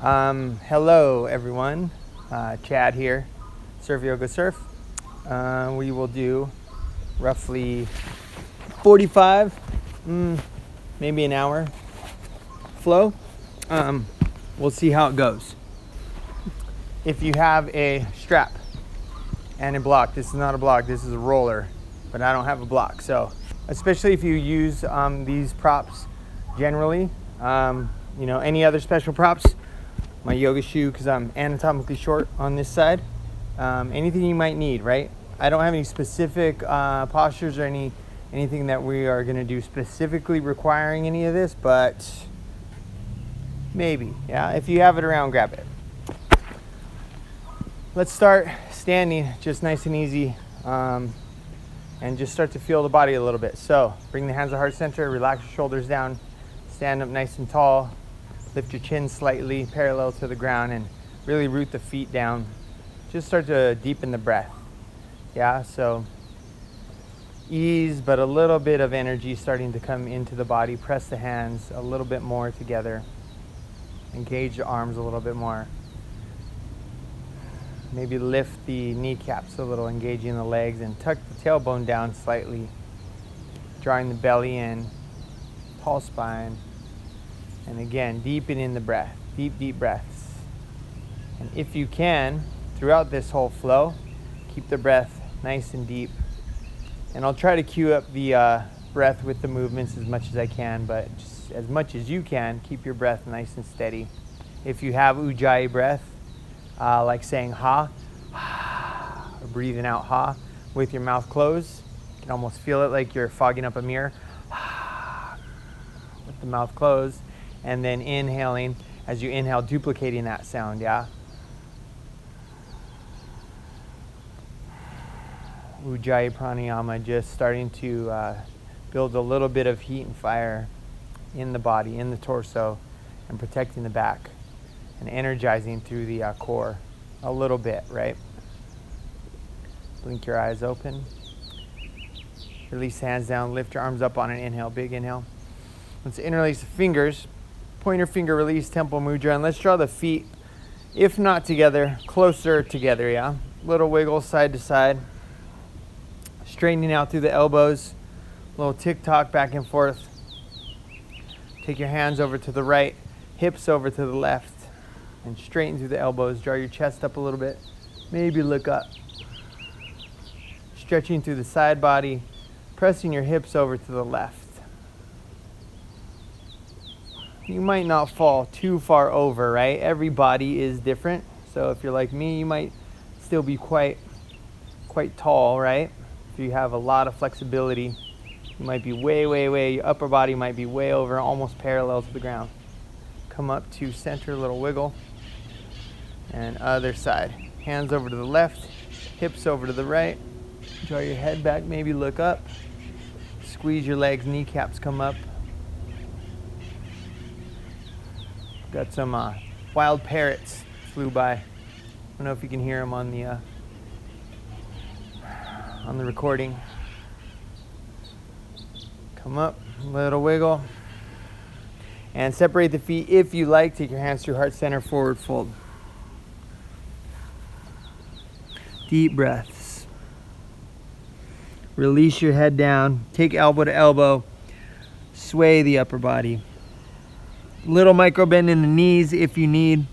Hello everyone, Chad here, Surf Yoga Surf. We will do roughly 45, maybe an hour flow. We'll see how it goes. If you have a strap and a block, this is not a block, this is a roller, but I don't have a block. So especially if you use these props generally, you know, any other special props, my yoga shoe because I'm anatomically short on this side, anything you might need, right? I don't have any specific postures or anything that we are going to do specifically requiring any of this, but maybe, yeah, if you have it around, grab it. Let's start standing, just nice and easy, and just start to feel the body a little bit. So bring the hands to heart center, relax your shoulders down, stand up nice and tall. Lift your chin slightly parallel to the ground and really root the feet down. Just start to deepen the breath. Yeah, so ease, but a little bit of energy starting to come into the body. Press the hands a little bit more together. Engage your arms a little bit more. Maybe lift the kneecaps a little, engaging the legs, and tuck the tailbone down slightly. Drawing the belly in, tall spine. And again, deepen in the breath, deep breaths. And if you can, throughout this whole flow, keep the breath nice and deep. And I'll try to cue up the breath with the movements as much as I can, but just as much as you can, keep your breath nice and steady. If you have ujjayi breath, like saying ha, or breathing out ha with your mouth closed, you can almost feel it like you're fogging up a mirror, with the mouth closed. And then inhaling, as you inhale, duplicating that sound, yeah? Ujjayi pranayama, just starting to build a little bit of heat and fire in the body, in the torso, and protecting the back, and energizing through the core a little bit, right? Blink your eyes open. Release the hands down, lift your arms up on an inhale, big inhale. Let's interlace the fingers. Pointer finger release, temple mudra, and let's draw the feet, if not together, closer together, yeah? Little wiggle side to side. Straightening out through the elbows, little tick-tock back and forth. Take your hands over to the right, hips over to the left, and straighten through the elbows. Draw your chest up a little bit, maybe look up. Stretching through the side body, pressing your hips over to the left. You might not fall too far over, right? Every body is different. So if you're like me, you might still be quite tall, right? If you have a lot of flexibility, you might be way, your upper body might be way over, almost parallel to the ground. Come up to center, little wiggle. And other side. Hands over to the left, hips over to the right. Draw your head back, maybe look up. Squeeze your legs, kneecaps come up. Got some wild parrots flew by. I don't know if you can hear them on the recording. Come up, little wiggle. And separate the feet if you like. Take your hands through heart center, forward fold. Deep breaths. Release your head down. Take elbow to elbow. Sway the upper body. Little micro bend in the knees if you need.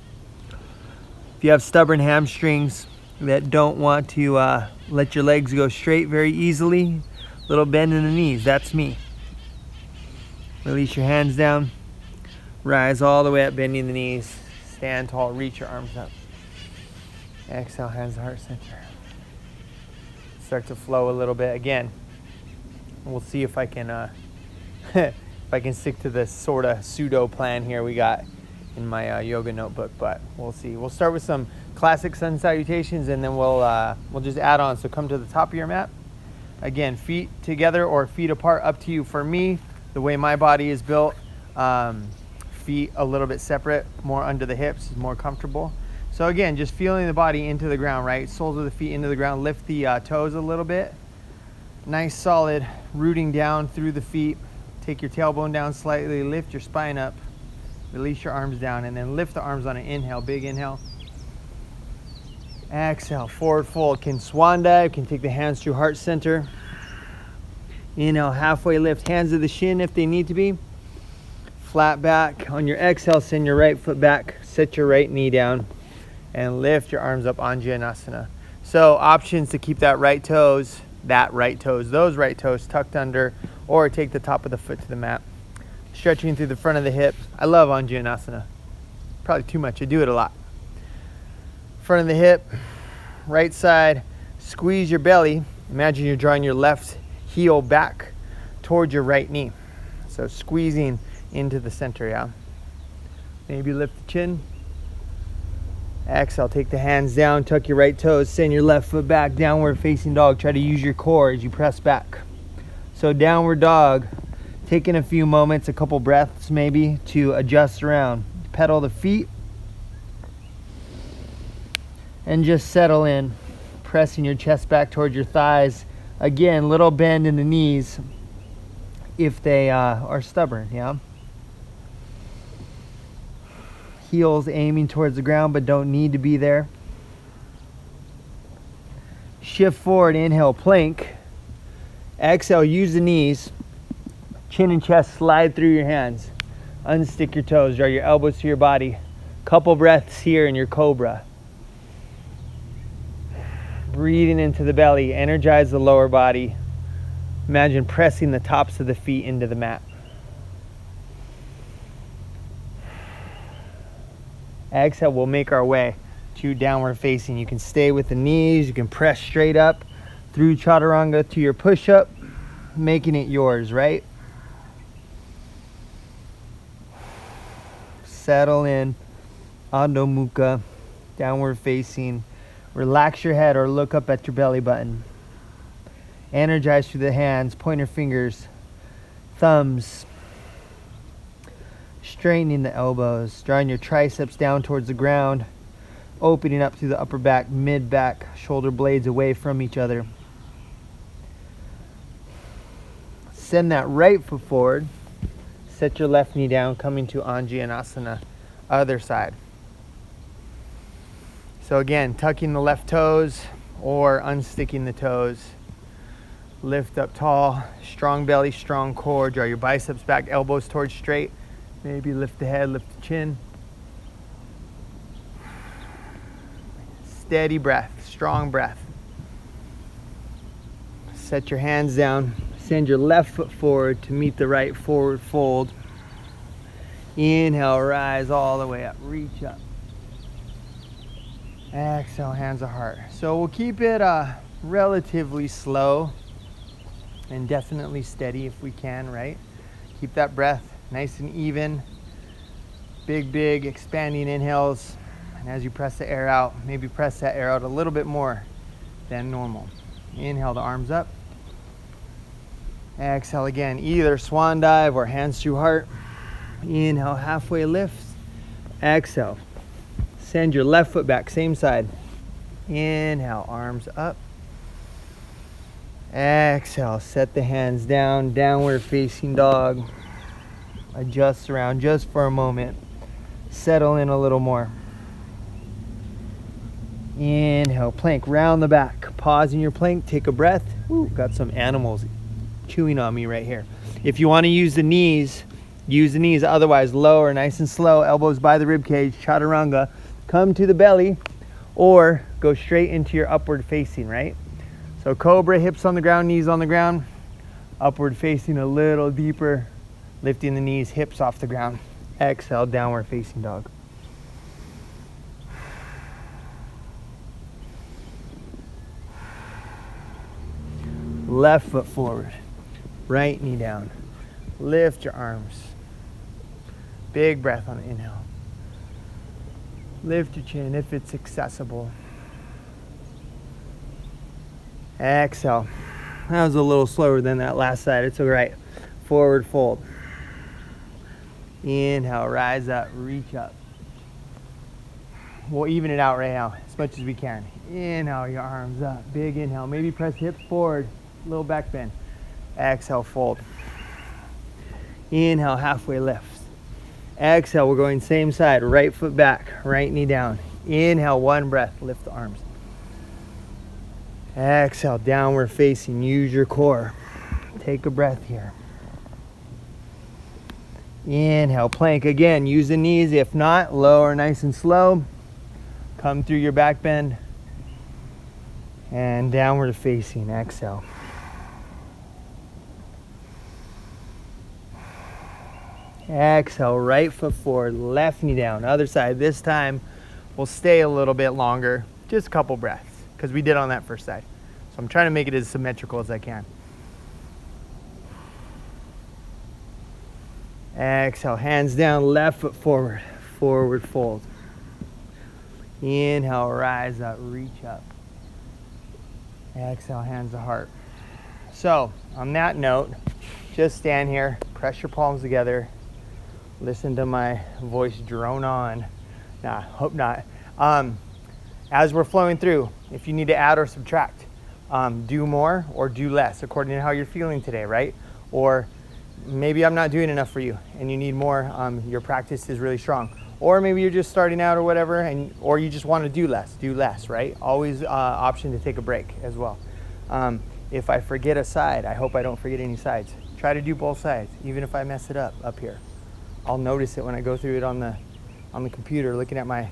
If you have stubborn hamstrings that don't want to let your legs go straight very easily, little bend in the knees, that's me. Release your hands down. Rise all the way up, bending the knees. Stand tall, reach your arms up. Exhale, hands to heart center. Start to flow a little bit again. We'll see if I can if I can stick to this sort of pseudo plan here we got in my yoga notebook, but we'll see. We'll start with some classic sun salutations, and then we'll just add on. So come to the top of your mat. Again, feet together or feet apart, up to you. For me, the way my body is built, feet a little bit separate, more under the hips, is more comfortable. So again, just feeling the body into the ground, right? Soles of the feet into the ground. Lift the toes a little bit. Nice solid rooting down through the feet. Take your tailbone down slightly, lift your spine up, release your arms down, and then lift the arms on an inhale, big inhale. Exhale, forward fold. Can swan dive, can take the hands through heart center. Inhale, halfway lift, hands to the shin if they need to be. Flat back. On your exhale, send your right foot back, set your right knee down, and lift your arms up, Anjaneyasana. So options to keep that right toes, those right toes tucked under, or take the top of the foot to the mat. Stretching through the front of the hip. I love Anjaneyasana. Probably too much, I do it a lot. Front of the hip, right side, squeeze your belly. Imagine you're drawing your left heel back towards your right knee. So squeezing into the center, yeah? Maybe lift the chin. Exhale, take the hands down, tuck your right toes, send your left foot back, downward facing dog. Try to use your core as you press back. So downward dog, taking a few moments, a couple breaths maybe, to adjust around. Pedal the feet and just settle in, pressing your chest back towards your thighs. Again, little bend in the knees if they are stubborn, yeah? Heels aiming towards the ground but don't need to be there. Shift forward, inhale, plank. Exhale, use the knees. Chin and chest slide through your hands. Unstick your toes, draw your elbows to your body. Couple breaths here in your cobra. Breathing into the belly, energize the lower body. Imagine pressing the tops of the feet into the mat. Exhale, we'll make our way to downward facing. You can stay with the knees, you can press straight up through chaturanga to your push-up, making it yours, right? Settle in, Adho Mukha, downward facing. Relax your head or look up at your belly button. Energize through the hands, pointer fingers, thumbs. Straightening the elbows, drawing your triceps down towards the ground, opening up through the upper back, mid back, shoulder blades away from each other. Send that right foot forward. Set your left knee down, coming to Anjaneyasana, other side. So again, tucking the left toes or unsticking the toes. Lift up tall, strong belly, strong core. Draw your biceps back, elbows towards straight. Maybe lift the head, lift the chin. Steady breath, strong breath. Set your hands down. Send your left foot forward to meet the right forward fold. Inhale, rise all the way up, reach up. Exhale, hands to heart. So we'll keep it relatively slow and definitely steady if we can, right? Keep that breath nice and even. Big expanding inhales. And as you press the air out, maybe press that air out a little bit more than normal. Inhale the arms up. Exhale again, either swan dive or hands through heart. Inhale, halfway lift. Exhale. Send your left foot back, same side. Inhale, arms up. Exhale, set the hands down, downward facing dog. Adjust around just for a moment. Settle in a little more. Inhale, plank, round the back. Pause in your plank, take a breath. Ooh, got some animals chewing on me right here. If you want to use the knees, use the knees. Otherwise, lower, nice and slow, elbows by the rib cage, chaturanga. Come to the belly or go straight into your upward facing, right? So cobra, hips on the ground, knees on the ground. Upward facing a little deeper, lifting the knees, hips off the ground. Exhale, downward facing dog. Left foot forward, right knee down. Lift your arms. Big breath on the inhale. Lift your chin if it's accessible. Exhale. That was a little slower than that last side. It's all right. Forward fold. Inhale, rise up, reach up. We'll even it out right now as much as we can. Inhale, your arms up. Big inhale. Maybe press hips forward. little back bend. Exhale, fold. Inhale, halfway lift. Exhale, we're going same side, right foot back, right knee down. Inhale, one breath, lift the arms. Exhale, downward facing, use your core. Take a breath here. Inhale, plank again, use the knees. If not, lower nice and slow. Come through your back bend. And downward facing, exhale. Exhale, right foot forward, left knee down. Other side, this time we'll stay a little bit longer, just a couple breaths, because we did on that first side. So I'm trying to make it as symmetrical as I can. Exhale, hands down, left foot forward, forward fold. Inhale, rise up, reach up. Exhale, hands to heart. So on that note, just stand here, press your palms together, listen to my voice drone on. Nah, hope not. As we're flowing through, if you need to add or subtract, do more or do less according to how you're feeling today, right? Or maybe I'm not doing enough for you and you need more. Your practice is really strong. Or maybe you're just starting out or whatever, or you just want to do less, right? Always option to take a break as well. If I forget a side, I hope I don't forget any sides. Try to do both sides, even if I mess it up here. I'll notice it when I go through it on the computer looking at my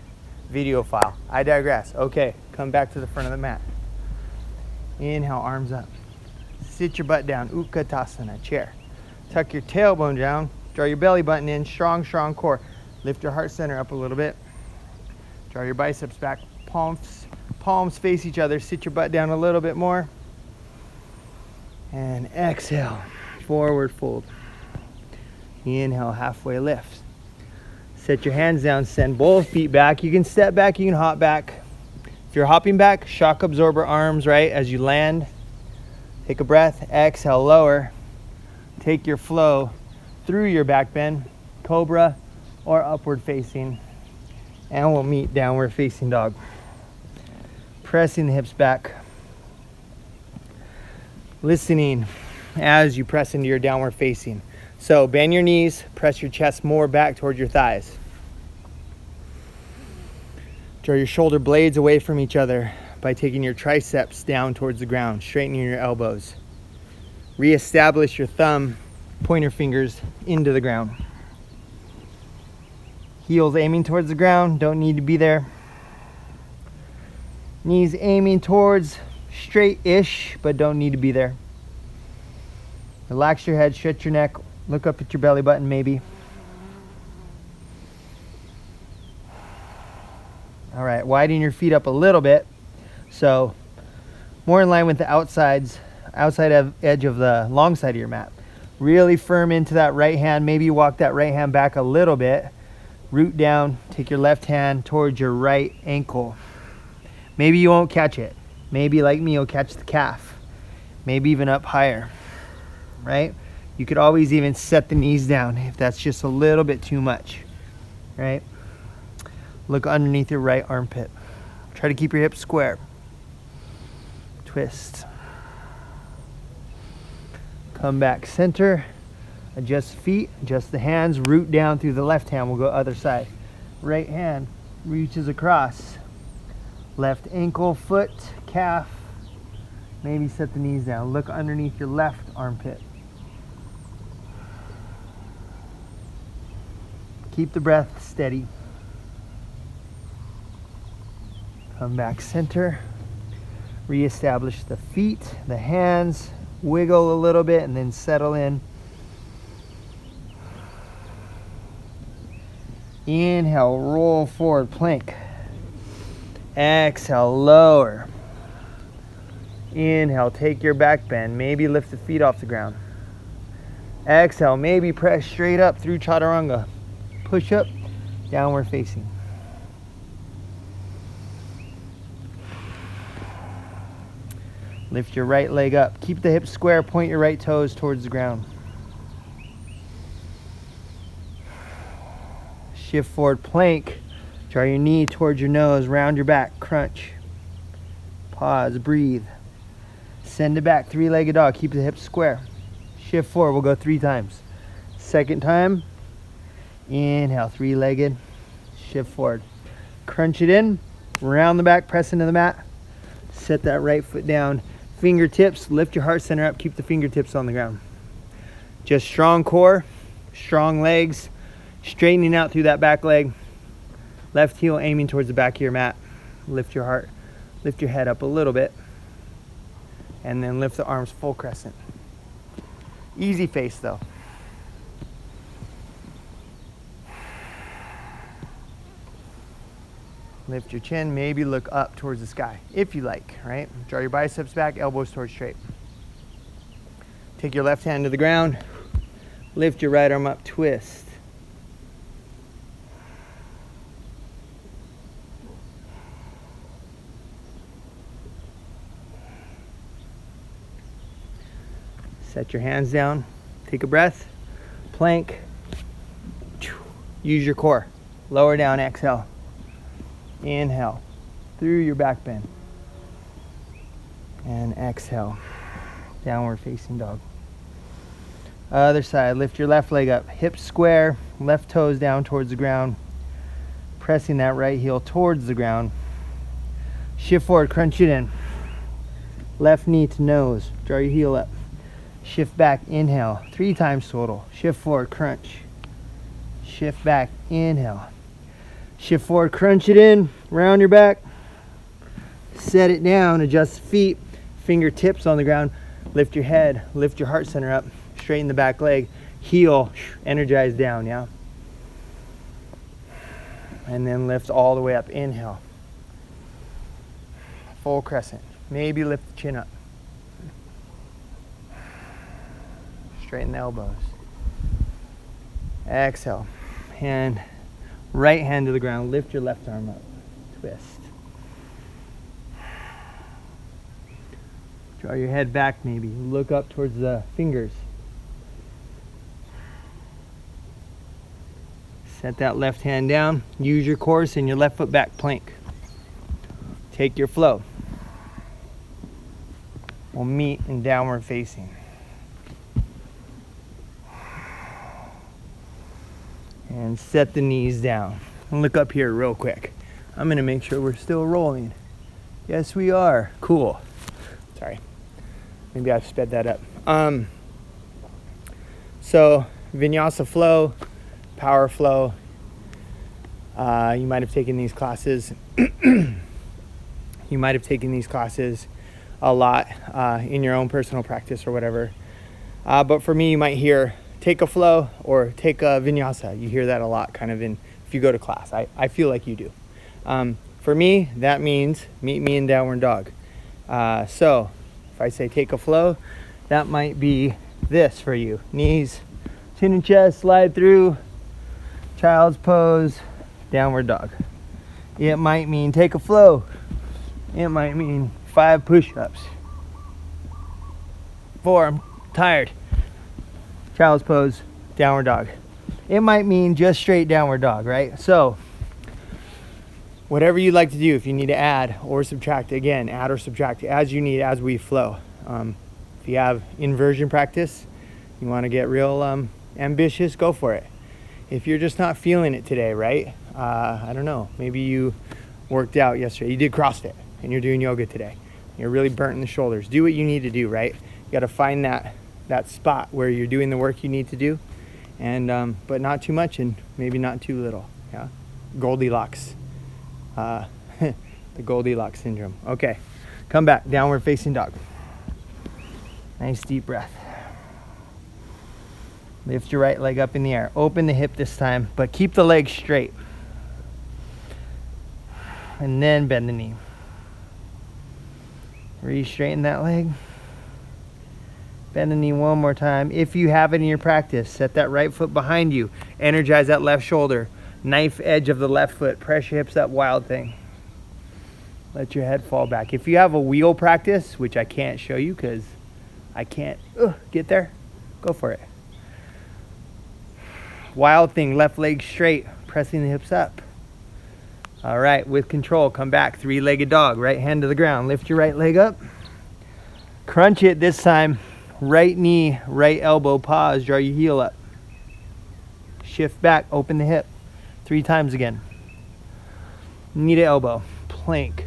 video file. I digress. Okay, come back to the front of the mat. Inhale, arms up. Sit your butt down, Utkatasana, chair. Tuck your tailbone down, draw your belly button in, strong core. Lift your heart center up a little bit. Draw your biceps back, palms face each other. Sit your butt down a little bit more. And exhale, forward fold. Inhale, halfway lift. Set your hands down, send both feet back. You can step back, you can hop back. If you're hopping back, shock absorber arms, right, as you land. Take a breath, exhale, lower. Take your flow through your back bend, cobra or upward facing, and we'll meet downward facing dog. Pressing the hips back. Listening as you press into your downward facing. So bend your knees, press your chest more back towards your thighs. Draw your shoulder blades away from each other by taking your triceps down towards the ground, straightening your elbows. Reestablish your thumb, pointer fingers into the ground. Heels aiming towards the ground, don't need to be there. Knees aiming towards straight-ish, but don't need to be there. Relax your head, shut your neck, look up at your belly button maybe. All right, widen your feet up a little bit. So more in line with the outside edge of the long side of your mat. Really firm into that right hand. Maybe you walk that right hand back a little bit. Root down, take your left hand towards your right ankle. Maybe you won't catch it. Maybe like me, you'll catch the calf. Maybe even up higher, right? You could always even set the knees down if that's just a little bit too much, right? Look underneath your right armpit. Try to keep your hips square. Twist. Come back center. Adjust feet, adjust the hands, root down through the left hand. We'll go other side. Right hand reaches across. Left ankle, foot, calf. Maybe set the knees down. Look underneath your left armpit. Keep the breath steady. Come back center. Reestablish the feet, the hands. Wiggle a little bit and then settle in. Inhale, roll forward, plank. Exhale, lower. Inhale, take your back bend. Maybe lift the feet off the ground. Exhale, maybe press straight up through chaturanga. Push up, downward facing. Lift your right leg up. Keep the hips square, point your right toes towards the ground. Shift forward, plank. Draw your knee towards your nose, round your back, crunch. Pause, breathe. Send it back, three-legged dog. Keep the hips square. Shift forward, we'll go 3 times. Second time, inhale, three-legged, shift forward. Crunch it in, round the back, press into the mat. Set that right foot down. Fingertips, lift your heart center up, keep the fingertips on the ground. Just strong core, strong legs, straightening out through that back leg. Left heel aiming towards the back of your mat. Lift your heart, lift your head up a little bit. And then lift the arms full crescent. Easy face though. Lift your chin, maybe look up towards the sky, if you like, right? Draw your biceps back, elbows towards straight. Take your left hand to the ground, lift your right arm up, twist. Set your hands down, take a breath, plank. Use your core, lower down, exhale. Inhale through your back bend. And exhale, downward facing dog. Other side, lift your left leg up, hips square, left toes down towards the ground. Pressing that right heel towards the ground. Shift forward, crunch it in. Left knee to nose, draw your heel up. Shift back, inhale, 3 times total. Shift forward, crunch. Shift back, inhale. Shift forward, crunch it in, round your back. Set it down, adjust feet, fingertips on the ground. Lift your head, lift your heart center up. Straighten the back leg, heel, energize down, yeah? And then lift all the way up, inhale. Full crescent, maybe lift the chin up. Straighten the elbows. Exhale, hand, right hand to the ground, lift your left arm up, twist. Draw your head back maybe, look up towards the fingers. Set that left hand down, use your core, and your left foot back, plank. Take your flow. We'll meet in downward facing. And set the knees down. And look up here real quick. I'm gonna make sure we're still rolling. Yes, we are. Cool. Sorry. Maybe I've sped that up. So vinyasa flow, power flow. You might have taken these classes. You might have taken these classes a lot in your own personal practice or whatever. But for me, you might hear take a flow or take a vinyasa. You hear that a lot kind of if you go to class. I feel like you do. For me, that means meet me in downward dog. So if I say take a flow, that might be this for you. Knees, chin and chest, slide through, child's pose, downward dog. It might mean take a flow. It might mean 5 push-ups. 4, I'm tired. Child's pose, downward dog. It might mean just straight downward dog, right? So whatever you'd like to do, if you need to add or subtract, again, add or subtract as you need, as we flow. If you have inversion practice, you want to get real ambitious, go for it. If you're just not feeling it today, right? I don't know, maybe you worked out yesterday, you did CrossFit and you're doing yoga today. You're really burnt in the shoulders. Do what you need to do, right? You got to find that spot where you're doing the work you need to do, and but not too much and maybe not too little. Yeah, Goldilocks. The Goldilocks syndrome. Okay, come back, downward facing dog. Nice deep breath. Lift your right leg up in the air. Open the hip this time, but keep the leg straight. And then bend the knee. Re-straighten that leg. Bend the knee one more time. If you have it in your practice, set that right foot behind you. Energize that left shoulder. Knife edge of the left foot. Press your hips up, wild thing. Let your head fall back. If you have a wheel practice, which I can't show you because I can't get there, go for it. Wild thing, left leg straight, pressing the hips up. All right, with control, come back, 3-legged dog, right hand to the ground. Lift your right leg up. Crunch it this time. Right knee, right elbow, pause, draw your heel up. Shift back, open the hip. 3 times again. Knee to elbow, plank.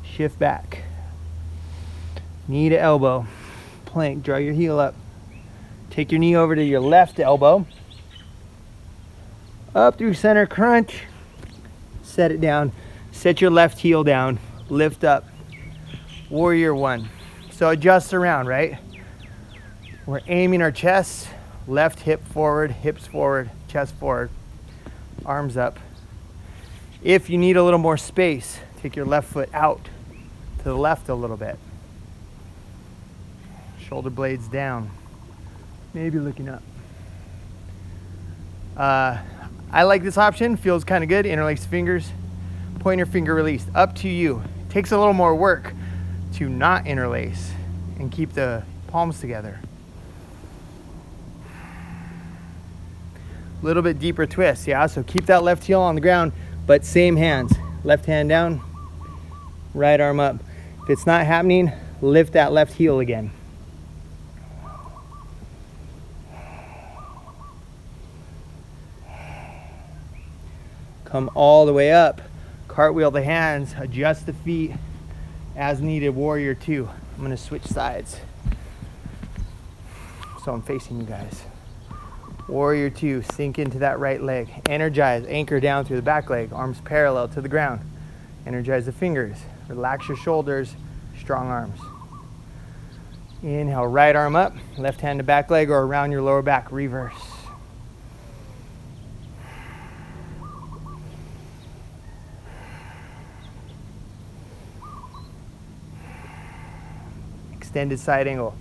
Shift back. Knee to elbow, plank, draw your heel up. Take your knee over to your left elbow. Up through center, crunch. Set it down. Set your left heel down. Lift up. Warrior one. So adjust around, right? We're aiming our chest. Left hip forward, hips forward, chest forward. Arms up. If you need a little more space, take your left foot out to the left a little bit. Shoulder blades down. Maybe looking up. I like this option, feels kind of good. Interlace fingers, pointer finger released. Up to you. Takes a little more work to not interlace and keep the palms together. A little bit deeper twist, yeah? So keep that left heel on the ground, but same hands. Left hand down, right arm up. If it's not happening, lift that left heel again. Come all the way up, cartwheel the hands, adjust the feet as needed, warrior two. I'm gonna switch sides so I'm facing you guys. Warrior two, sink into that right leg. Energize, anchor down through the back leg, arms parallel to the ground. Energize the fingers, relax your shoulders, strong arms. Inhale, right arm up, left hand to back leg or around your lower back, reverse. Extended side angle.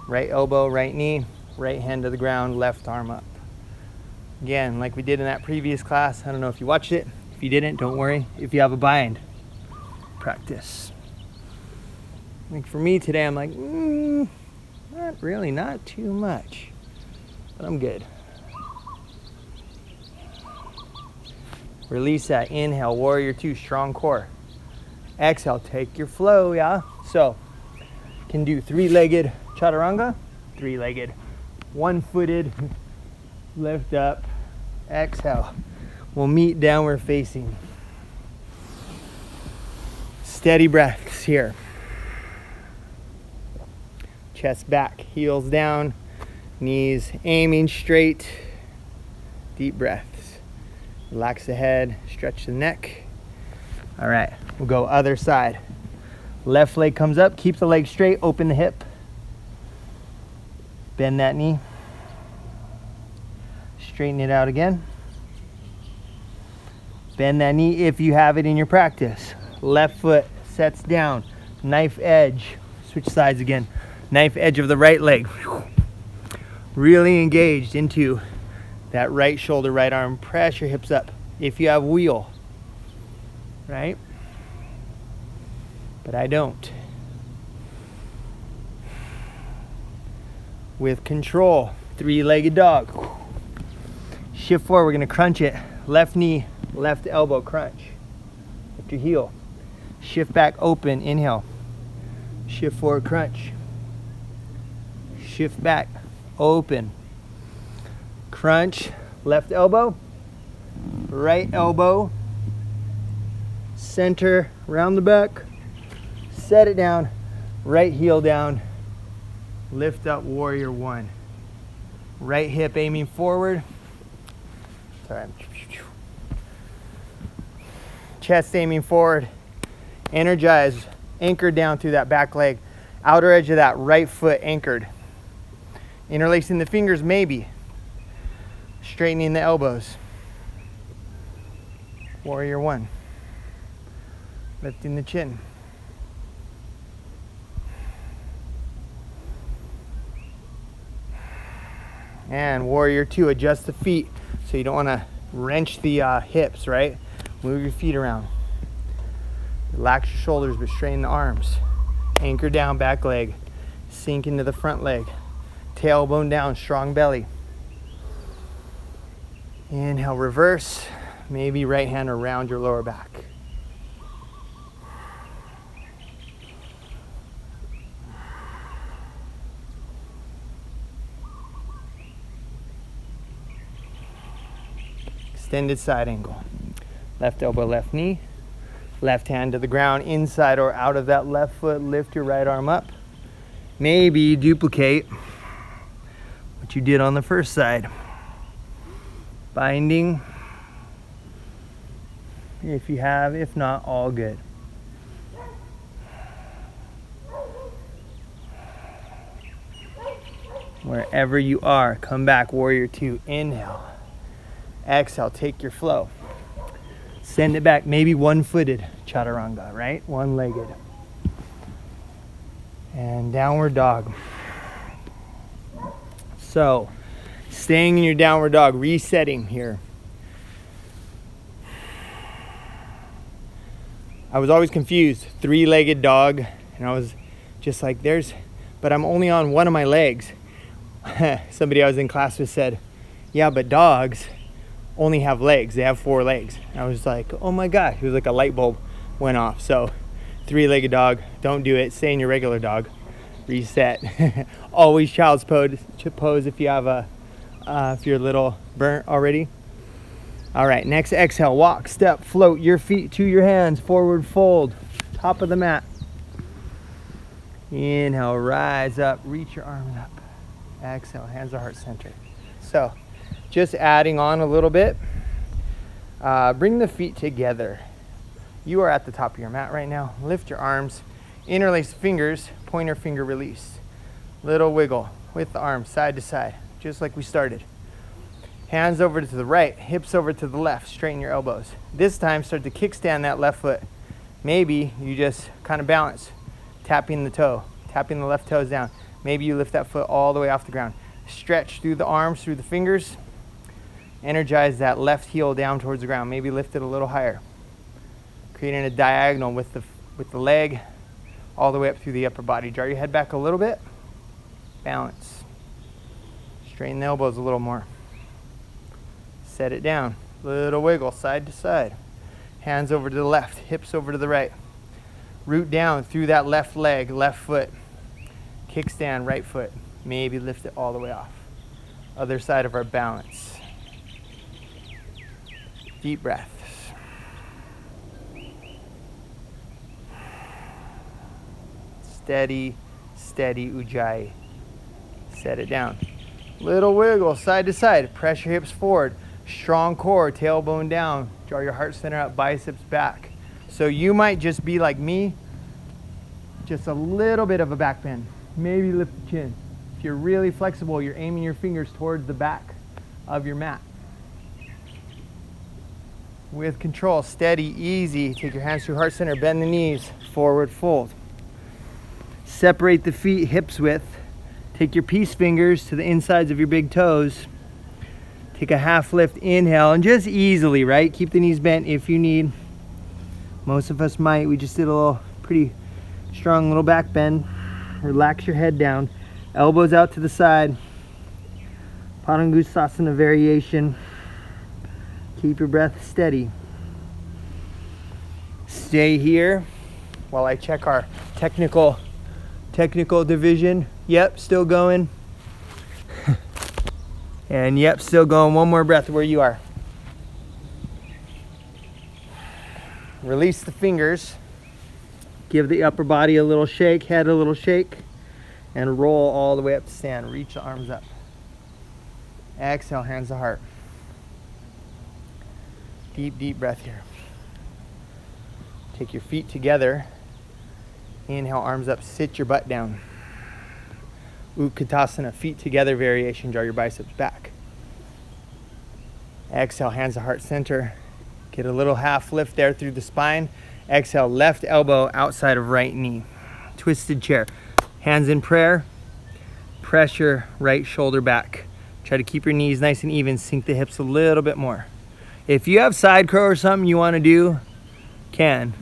Right elbow, right knee, right hand to the ground, left arm up. Again, like we did in that previous class. I don't know if you watched it. If you didn't, don't worry. If you have a bind, practice. I think for me today, I'm like, not really, not too much, but I'm good. Release that. Inhale, warrior two, strong core. Exhale, take your flow, yeah? So, can do 3-legged chaturanga, 3-legged, 1-footed, lift up, exhale. We'll meet downward facing. Steady breaths here. Chest back, heels down, knees aiming straight. Deep breaths. Relax the head, stretch the neck. All right, we'll go other side. Left leg comes up, keep the leg straight, open the hip. Bend that knee. Straighten it out again. Bend that knee if you have it in your practice. Left foot sets down, knife edge. Switch sides again. Knife edge of the right leg. Really engaged into that right shoulder, right arm. Press your hips up if you have wheel, right? But I don't. With control, 3-legged dog. Shift forward, we're gonna crunch it. Left knee, left elbow crunch. Lift your heel. Shift back, open, inhale. Shift forward, crunch. Shift back, open. Crunch, left elbow, right elbow, center, round the back. Set it down, right heel down, lift up, warrior one. Right hip aiming forward. Sorry. Chest aiming forward. Energize, anchor down through that back leg. Outer edge of that right foot anchored. Interlacing the fingers maybe. Straightening the elbows. Warrior one. Lifting the chin. And warrior two, adjust the feet so you don't want to wrench the hips, right? Move your feet around. Relax your shoulders, but straighten the arms. Anchor down, back leg. Sink into the front leg. Tailbone down, strong belly. Inhale, reverse. Maybe right hand around your lower back. extended side angle. Left elbow, left knee. Left hand to the ground, inside or out of that left foot. Lift your right arm up. Maybe duplicate what you did on the first side. Binding, if you have, if not, all good. Wherever you are, come back, warrior two. Inhale, exhale, take your flow. Send it back, maybe one-footed chaturanga, right? One-legged. And downward dog. So, staying in your downward dog, resetting here. I was always confused, three-legged dog, and I was just like, but I'm only on one of my legs. Somebody I was in class with said, yeah, but dogs only have legs. They have 4 legs. And I was like, oh my gosh. It was like a light bulb went off. So, three-legged dog, don't do it. Stay in your regular dog. Reset. Always child's pose if you have if you're a little burnt already. All right, next exhale, walk, step, float your feet to your hands, forward fold, top of the mat. Inhale, rise up, reach your arms up. Exhale, hands to heart center. So, just adding on a little bit. Bring the feet together. You are at the top of your mat right now. Lift your arms, interlace fingers, pointer finger release. Little wiggle with the arms side to side, just like we started. Hands over to the right, hips over to the left, straighten your elbows. This time, start to kickstand that left foot. Maybe you just kind of balance, tapping the left toes down. Maybe you lift that foot all the way off the ground. Stretch through the arms, through the fingers. Energize that left heel down towards the ground. Maybe lift it a little higher. Creating a diagonal with the leg all the way up through the upper body. Draw your head back a little bit. Balance. Straighten the elbows a little more. Set it down. Little wiggle side to side. Hands over to the left, hips over to the right. Root down through that left leg, left foot. Kickstand, right foot. Maybe lift it all the way off. Other side of our balance. Deep breaths. Steady, steady ujjayi. Set it down. Little wiggle side to side. Press your hips forward. Strong core, tailbone down. Draw your heart center up, biceps back. So you might just be like me, just a little bit of a back bend. Maybe lift the chin. If you're really flexible, you're aiming your fingers towards the back of your mat. With control, steady, easy. Take your hands through heart center, bend the knees, forward fold. Separate the feet hips width. Take your peace fingers to the insides of your big toes. Take a half lift, inhale, and just easily, right? Keep the knees bent if you need. Most of us might. We just did a little pretty strong little back bend. Relax your head down. Elbows out to the side. Padangusthasana variation. Keep your breath steady. Stay here while I check our technical division. Yep, still going. And yep, still going. One more breath where you are. Release the fingers. Give the upper body a little shake, head a little shake, and roll all the way up to stand. Reach the arms up. Exhale, hands to heart. Deep, deep breath here. Take your feet together. Inhale, arms up, sit your butt down. Utkatasana, feet together variation, draw your biceps back. Exhale, hands to heart center. Get a little half lift there through the spine. Exhale, left elbow outside of right knee. Twisted chair. Hands in prayer. Pressure right shoulder back. Try to keep your knees nice and even. Sink the hips a little bit more. If you have side crow or something you want to do, can.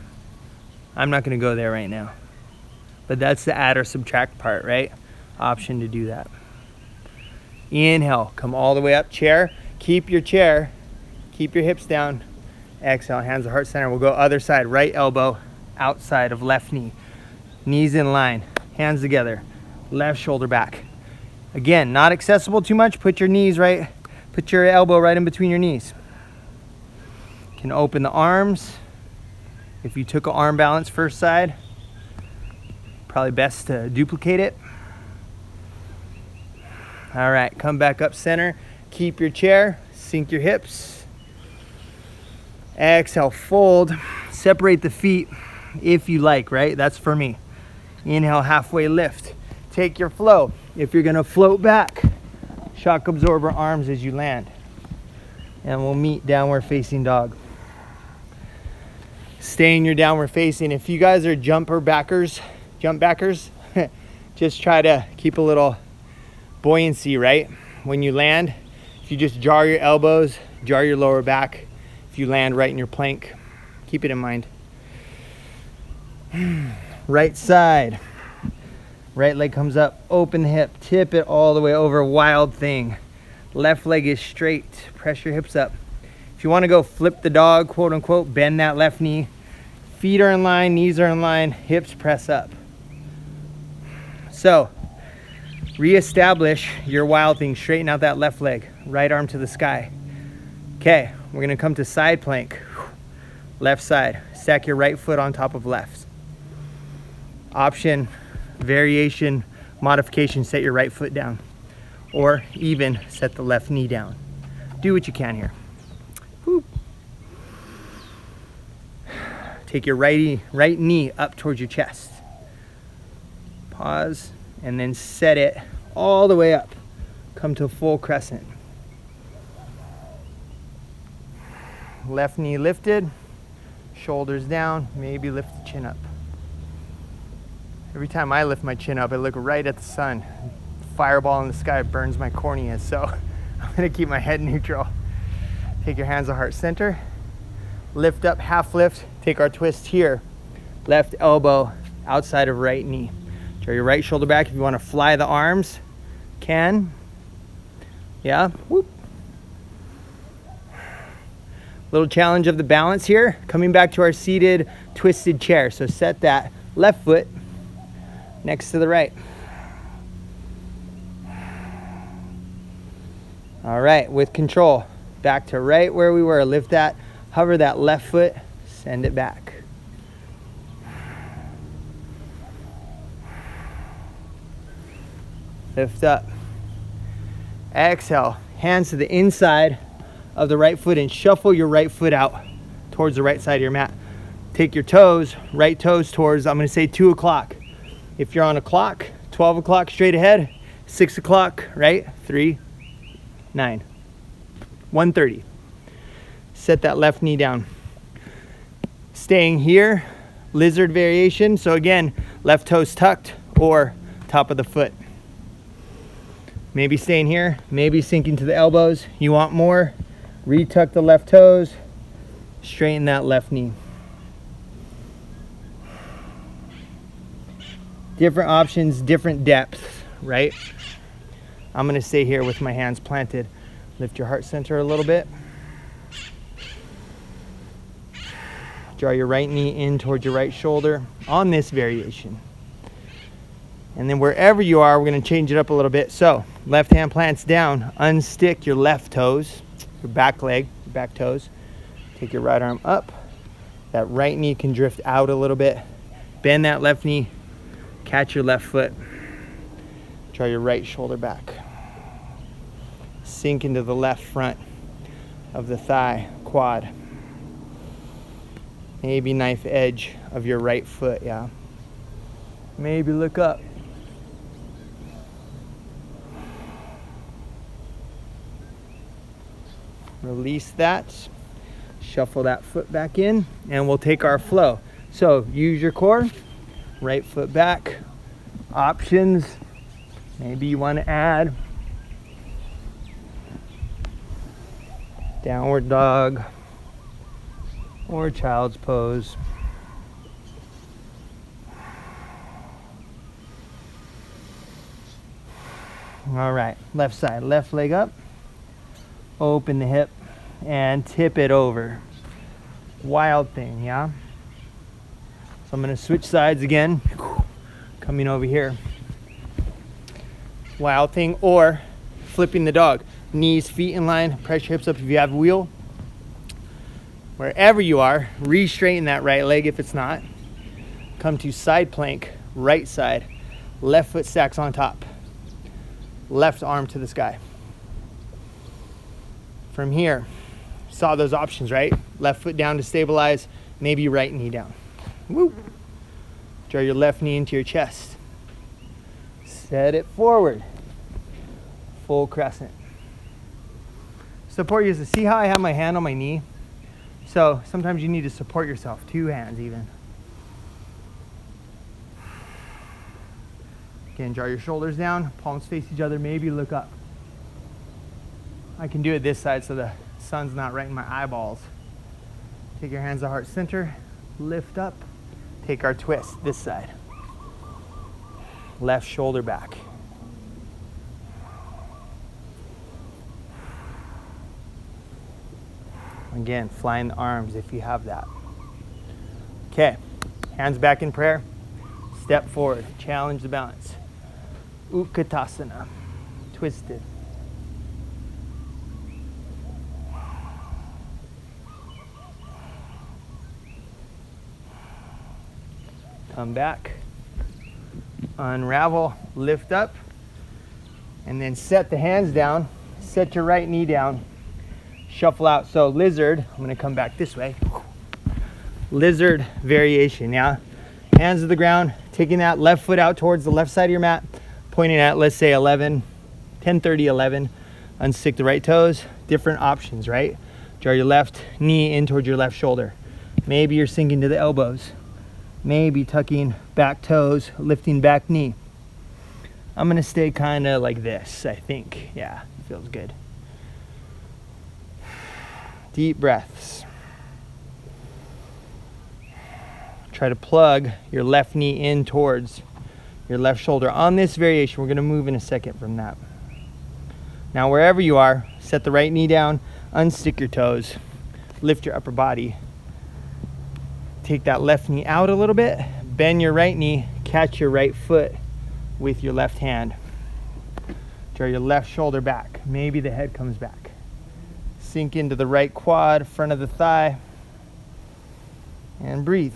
I'm not going to go there right now. But that's the add or subtract part, right? Option to do that. Inhale, come all the way up, chair. Keep your chair. Keep your hips down. Exhale, hands to heart center. We'll go other side, right elbow outside of left knee. Knees in line, hands together. Left shoulder back. Again, not accessible too much. Put your elbow right in between your knees. Can open the arms. If you took an arm balance first side, probably best to duplicate it. All right, come back up center. Keep your chair, sink your hips. Exhale, fold. Separate the feet if you like, right? That's for me. Inhale, halfway lift. Take your flow. If you're gonna float back, shock absorber arms as you land. And we'll meet downward facing dog. Stay in your downward facing. If you guys are jump backers, just try to keep a little buoyancy, right? When you land, if you just jar your elbows, jar your lower back, if you land right in your plank, keep it in mind. Right side. Right leg comes up, open the hip, tip it all the way over, wild thing. Left leg is straight, press your hips up. If you want to go flip the dog, quote unquote, bend that left knee. Feet are in line, knees are in line, hips press up. So, reestablish your wild thing, straighten out that left leg, right arm to the sky. Okay, we're gonna come to side plank. Left side, stack your right foot on top of left. Option, variation, modification, set your right foot down. Or even set the left knee down. Do what you can here. Whoop. Take your right knee up towards your chest. Pause, and then set it all the way up. Come to a full crescent. Left knee lifted, shoulders down, maybe lift the chin up. Every time I lift my chin up, I look right at the sun. Fireball in the sky burns my cornea, so I'm gonna keep my head neutral. Take your hands to heart center. Lift up, half lift, take our twist here. Left elbow outside of right knee. Draw your right shoulder back. If you wanna fly the arms, can. Yeah, whoop. Little challenge of the balance here. Coming back to our seated, twisted chair. So set that left foot next to the right. All right, with control, back to right where we were. Lift that, hover that left foot, send it back. Lift up. Exhale, hands to the inside of the right foot and shuffle your right foot out towards the right side of your mat. Take your toes, right toes towards, I'm gonna say 2 o'clock. If you're on a clock, 12 o'clock straight ahead, 6 o'clock, right? 3, 9, 1:30. Set that left knee down. Staying here, lizard variation. So again, left toes tucked or top of the foot. Maybe staying here, maybe sinking to the elbows. You want more? Retuck the left toes, straighten that left knee. Different options, different depths, right? I'm gonna stay here with my hands planted. Lift your heart center a little bit. Draw your right knee in towards your right shoulder on this variation. And then wherever you are, we're gonna change it up a little bit. So, left hand plants down, unstick your left toes, your back leg, your back toes. Take your right arm up. That right knee can drift out a little bit. Bend that left knee, catch your left foot. Draw your right shoulder back. Sink into the left front of the thigh, quad. Maybe knife edge of your right foot, yeah. Maybe look up. Release that. Shuffle that foot back in, and we'll take our flow. So use your core, right foot back. Options, maybe you want to add downward dog or child's pose. All right, left side, left leg up, open the hip and tip it over. Wild thing, yeah? So I'm gonna switch sides again, coming over here. Wild thing, or flipping the dog. Knees, feet in line, press your hips up if you have a wheel. Wherever you are, re-straighten that right leg if it's not. Come to side plank, right side. Left foot stacks on top. Left arm to the sky. From here, saw those options, right? Left foot down to stabilize, maybe right knee down. Woo. Draw your left knee into your chest. Set it forward. Full crescent. Support yourself. See how I have my hand on my knee? So sometimes you need to support yourself. 2 hands even. Again, draw your shoulders down, palms face each other, maybe look up. I can do it this side so the sun's not right in my eyeballs. Take your hands to heart center, lift up, take our twist this side. Left shoulder back. Again, flying the arms if you have that. Okay, hands back in prayer. Step forward, challenge the balance. Utkatasana, twisted. Come back, unravel, lift up, and then set the hands down. Set your right knee down. Shuffle out. So lizard, I'm going to come back this way. Lizard variation, yeah? Hands to the ground, taking that left foot out towards the left side of your mat, pointing at, let's say 11, 10, 30, 11. Unstick the right toes. Different options, right? Draw your left knee in towards your left shoulder. Maybe you're sinking to the elbows. Maybe tucking back toes, lifting back knee. I'm going to stay kind of like this, I think. Yeah, feels good. Deep breaths. Try to plug your left knee in towards your left shoulder. On this variation, we're going to move in a second from that. Now, wherever you are, set the right knee down, unstick your toes, lift your upper body. Take that left knee out a little bit, bend your right knee, catch your right foot with your left hand. Draw your left shoulder back. Maybe the head comes back. Sink into the right quad, front of the thigh, and breathe.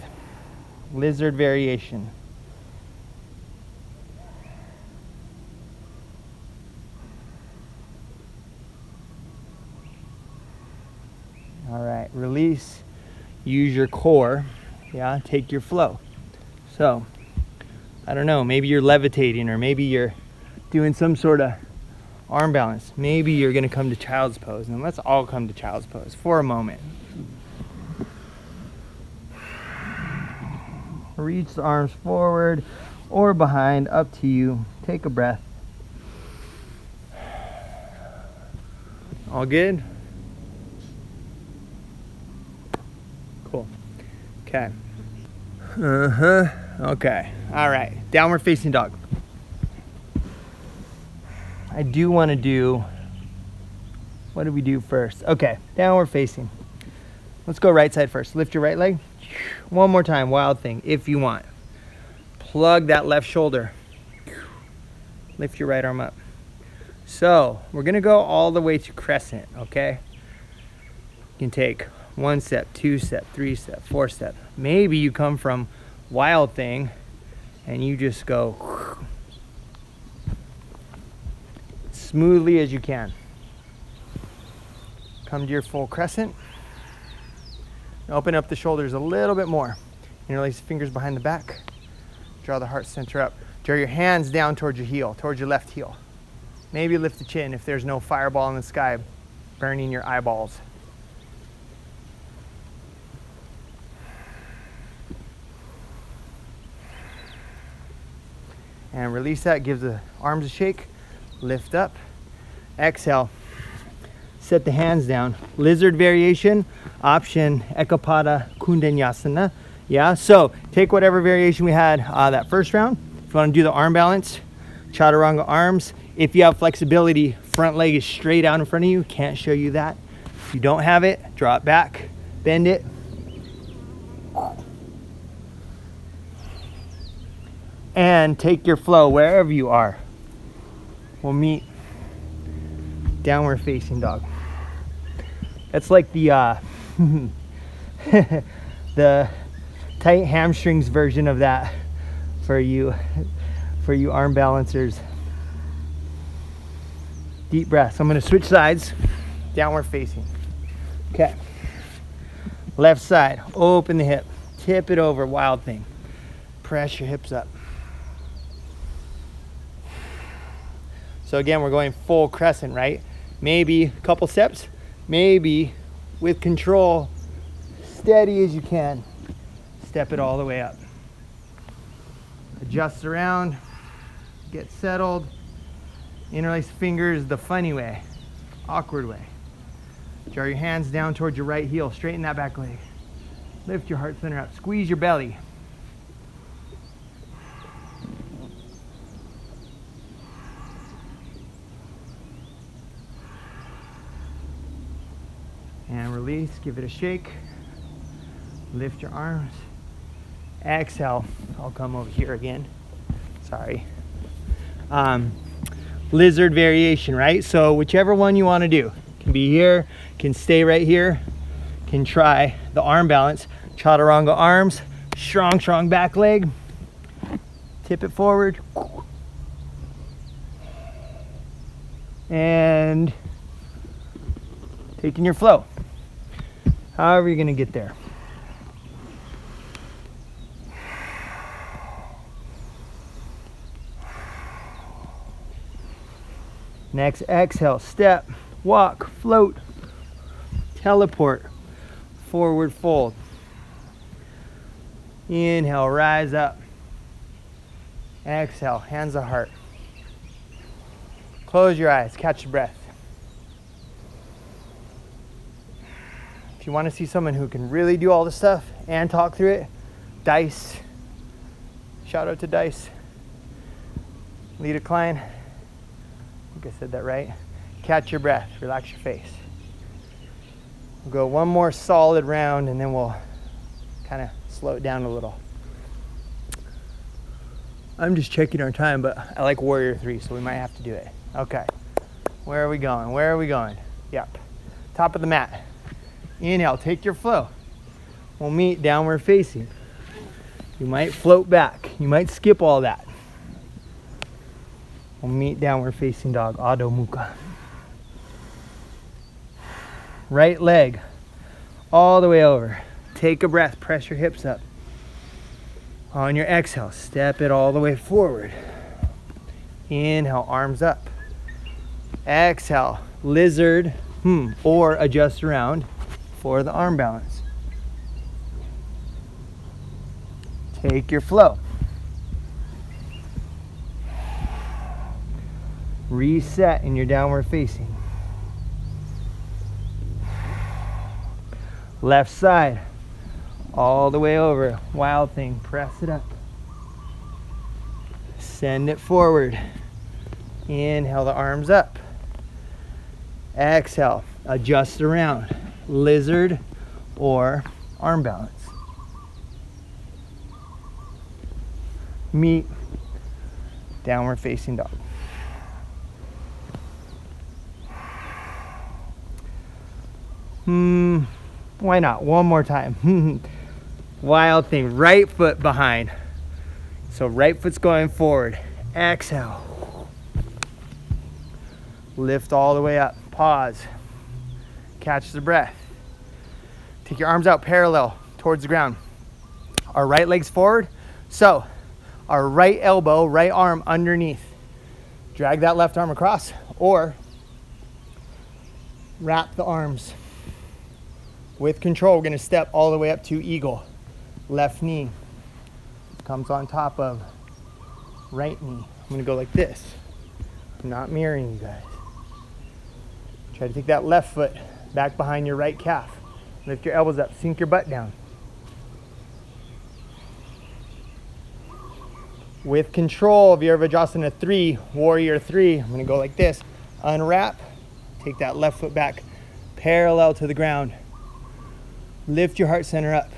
Lizard variation. All right, release. Use your core. Yeah, take your flow. So, I don't know, maybe you're levitating, or maybe you're doing some sort of arm balance. Maybe you're going to come to child's pose, and let's all come to child's pose for a moment. Reach the arms forward or behind, up to you. Take a breath. All good? Cool. Okay. Okay. All right. Downward facing dog. I do want to do, what did we do first? Okay, downward facing. Let's go right side first. Lift your right leg. One more time, wild thing, if you want. Plug that left shoulder. Lift your right arm up. So, we're going to go all the way to crescent, okay? You can take 1 step, 2 step, 3 step, 4 step. Maybe you come from wild thing and you just go smoothly as you can. Come to your full crescent. Open up the shoulders a little bit more. Interlace the fingers behind the back. Draw the heart center up. Draw your hands down towards your heel, towards your left heel. Maybe lift the chin if there's no fireball in the sky burning your eyeballs. And release that, give the arms a shake. Lift up, exhale, set the hands down. Lizard variation, option Ekapada Kundanyasana. Yeah, so take whatever variation we had that first round. If you want to do the arm balance, chaturanga arms. If you have flexibility, front leg is straight out in front of you. Can't show you that. If you don't have it, draw it back, bend it. And take your flow wherever you are. We'll meet downward facing dog. That's like the the tight hamstrings version of that for you arm balancers. Deep breaths. I'm going to switch sides, downward facing. Okay. Left side, open the hip, tip it over, wild thing. Press your hips up. So again, we're going full crescent, right? Maybe a couple steps, maybe with control, steady as you can, step it all the way up. Adjust around, get settled, interlace fingers the funny way, awkward way. Draw your hands down towards your right heel, straighten that back leg. Lift your heart center up, squeeze your belly. And release, give it a shake. Lift your arms. Exhale. I'll come over here again. Sorry. Lizard variation, right? So whichever one you want to do. Can be here, can stay right here. Can try the arm balance. Chaturanga arms, strong back leg. Tip it forward. And taking your flow. However you're gonna get there. Next exhale, step, walk, float, teleport, forward fold. Inhale, rise up. Exhale, hands to heart. Close your eyes, catch your breath. If you want to see someone who can really do all this stuff and talk through it, Dice. Shout out to Dice. Lita Klein. I think I said that right. Catch your breath, relax your face. We'll go one more solid round and then we'll kind of slow it down a little. I'm just checking our time, but I like Warrior 3, so we might have to do it. Okay. Where are we going? Where are we going? Yep. Top of the mat. Inhale, take your flow. We'll meet downward facing. You might float back. You might skip all that. We'll meet downward facing dog, Adho Mukha. Right leg all the way over. Take a breath, press your hips up. On your exhale, step it all the way forward. Inhale, arms up. Exhale, lizard, or adjust around for the arm balance. Take your flow. Reset in your downward facing. Left side, all the way over. Wild thing, press it up. Send it forward. Inhale the arms up. Exhale, adjust around. Lizard or arm balance. Meet downward facing dog. Why not? One more time. Wild thing, right foot behind. So right foot's going forward. Exhale. Lift all the way up. Pause. Catch the breath. Take your arms out parallel towards the ground. Our right leg's forward. So our right elbow, right arm underneath. Drag that left arm across or wrap the arms. With control, we're going to step all the way up to eagle. Left knee comes on top of right knee. I'm going to go like this. I'm not mirroring you guys. Try to take that left foot back behind your right calf. Lift your elbows up, sink your butt down. With control, Virabhadrasana 3, Warrior 3, I'm going to go like this. Unwrap, take that left foot back parallel to the ground. Lift your heart center up.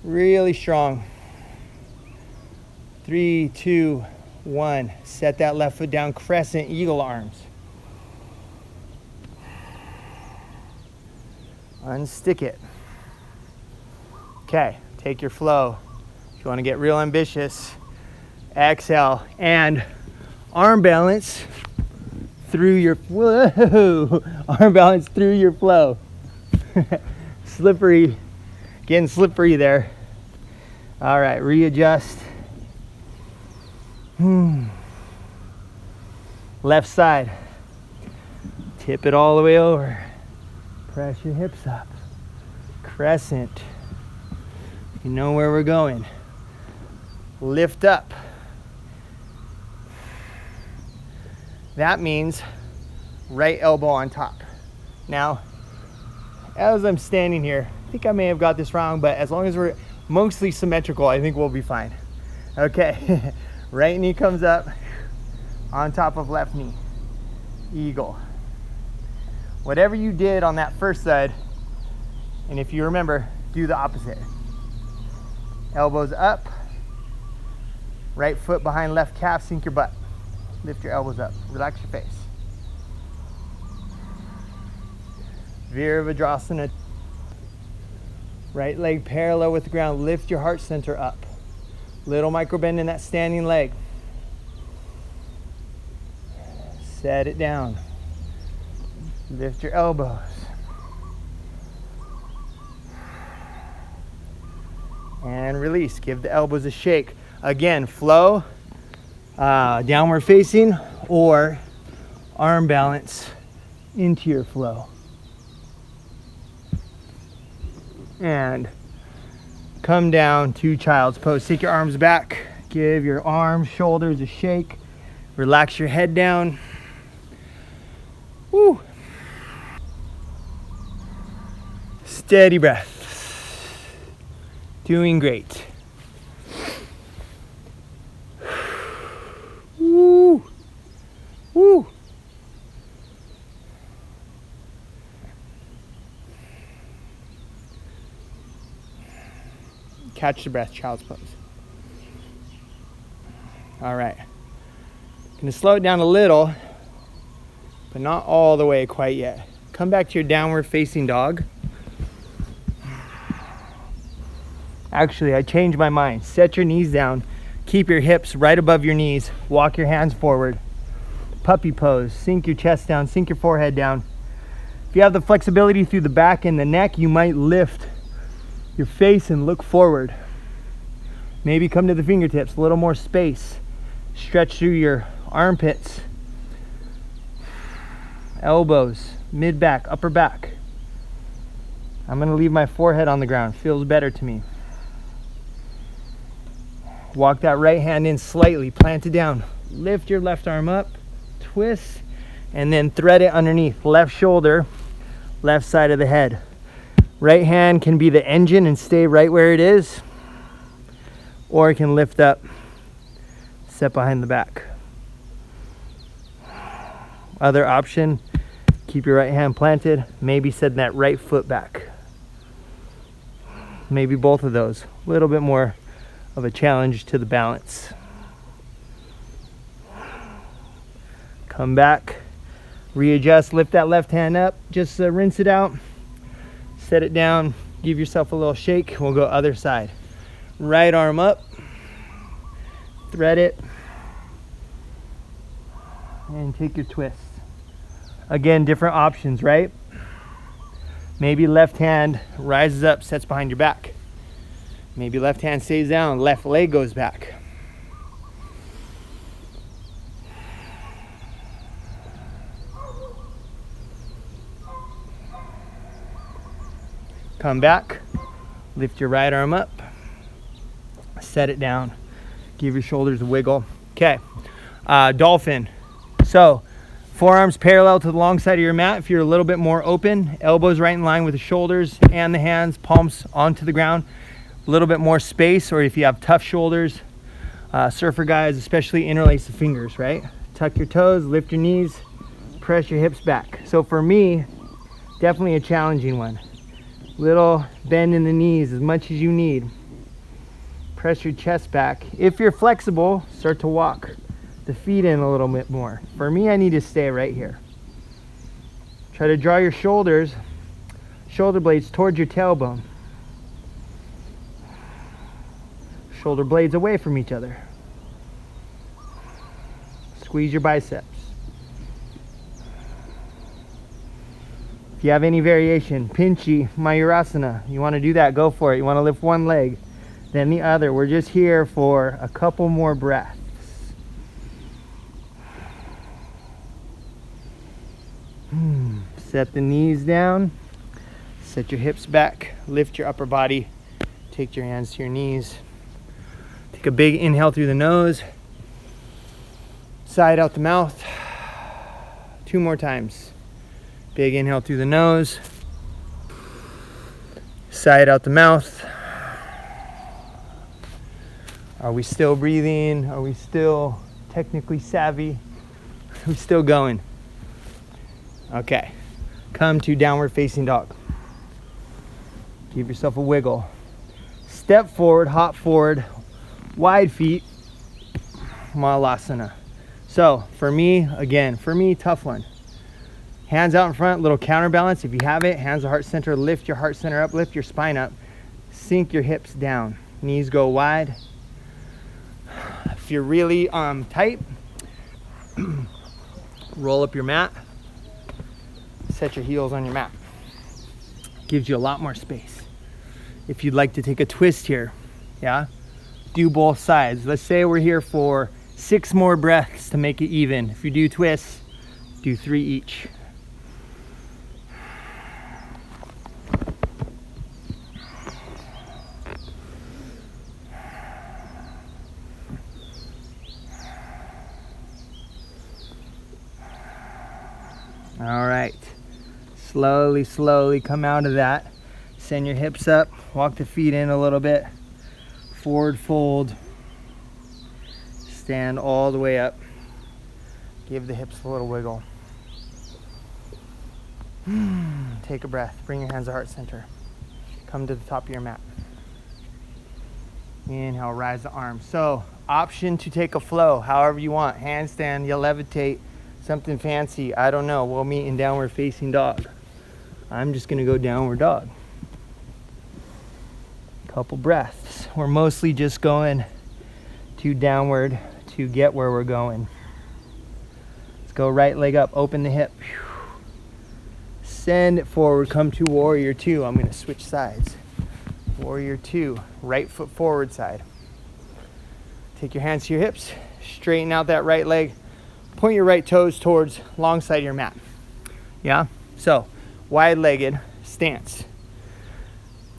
Really strong. 3, 2, 1. Set that left foot down, crescent eagle arms. Unstick it. Okay, take your flow. If you want to get real ambitious, exhale and arm balance through your, whoa, arm balance through your flow. Slippery, getting slippery there. All right, readjust. Left side, tip it all the way over. Press your hips up. Crescent. You know where we're going. Lift up. That means right elbow on top. Now, as I'm standing here, I think I may have got this wrong, but as long as we're mostly symmetrical, I think we'll be fine. Okay, right knee comes up on top of left knee. Eagle. Whatever you did on that first side, and if you remember, do the opposite. Elbows up, right foot behind left calf, sink your butt. Lift your elbows up, relax your face. Virabhadrasana. Right leg parallel with the ground, lift your heart center up. Little micro bend in that standing leg. Set it down. Lift your elbows. And release, give the elbows a shake. Again, flow, downward facing or arm balance into your flow. And come down to child's pose. Take your arms back, give your arms, shoulders a shake. Relax your head down. Woo. Steady breath. Doing great. Woo. Woo. Catch the breath, child's pose. All right. Gonna slow it down a little, but not all the way quite yet. Come back to your downward facing dog. Actually, I changed my mind. Set your knees down. Keep your hips right above your knees. Walk your hands forward. Puppy pose. Sink your chest down. Sink your forehead down. If you have the flexibility through the back and the neck, you might lift your face and look forward. Maybe come to the fingertips. A little more space. Stretch through your armpits. Elbows. Mid-back. Upper back. I'm going to leave my forehead on the ground. Feels better to me. Walk that right hand in slightly, plant it down. Lift your left arm up, twist, and then thread it underneath. Left shoulder, left side of the head. Right hand can be the engine and stay right where it is, or it can lift up, set behind the back. Other option, keep your right hand planted, maybe set that right foot back. Maybe both of those, a little bit more of a challenge to the balance. Come back, readjust, lift that left hand up, just rinse it out, set it down, give yourself a little shake. We'll go other side. Right arm up, thread it, and take your twist. Again, different options, right? Maybe left hand rises up, sets behind your back. Maybe left hand stays down, left leg goes back. Come back, lift your right arm up, set it down, give your shoulders a wiggle. Okay, dolphin. So, forearms parallel to the long side of your mat. If you're a little bit more open, elbows right in line with the shoulders and the hands, palms onto the ground. A little bit more space, or if you have tough shoulders, surfer guys especially, interlace the fingers, right? Tuck your toes, lift your knees, press your hips back. So for me, definitely a challenging one. Little bend in the knees as much as you need. Press your chest back. If you're flexible, start to walk the feet in a little bit more. For me, I need to stay right here. Try to draw your shoulders, shoulder blades towards your tailbone. Shoulder blades away from each other. Squeeze your biceps. If you have any variation, Pinchi, Mayurasana, you want to do that, go for it. You want to lift one leg, then the other. We're just here for a couple more breaths. Set the knees down, set your hips back, lift your upper body, take your hands to your knees. Take a big inhale through the nose, side out the mouth. 2 more times. Big inhale through the nose, side out the mouth. Are we still breathing? Are we still technically savvy? Are we still going? Okay, come to downward facing dog. Give yourself a wiggle. Step forward, hop forward, wide feet, Mahalasana. So for me, again, tough one. Hands out in front, little counterbalance. If you have it, hands to heart center, lift your heart center up, lift your spine up, sink your hips down. Knees go wide. If you're really tight, roll up your mat, set your heels on your mat. Gives you a lot more space. If you'd like to take a twist here, yeah, do both sides. Let's say we're here for 6 more breaths to make it even. If you do twists, do 3 each. All right, slowly come out of that. Send your hips up, walk the feet in a little bit, forward fold, stand all the way up, give the hips a little wiggle. Take a breath, bring your hands to heart center, come to the top of your mat. Inhale, rise the arms. So, option to take a flow, however you want, handstand, you levitate, something fancy, I don't know. We'll meet in downward facing dog. I'm just gonna go downward dog. Couple breaths. We're mostly just going to downward to get where we're going. Let's go right leg up, open the hip. Send it forward, come to warrior 2. I'm gonna switch sides. Warrior 2, right foot forward side. Take your hands to your hips, straighten out that right leg. Point your right toes towards long side of your mat. Yeah? So, wide-legged stance.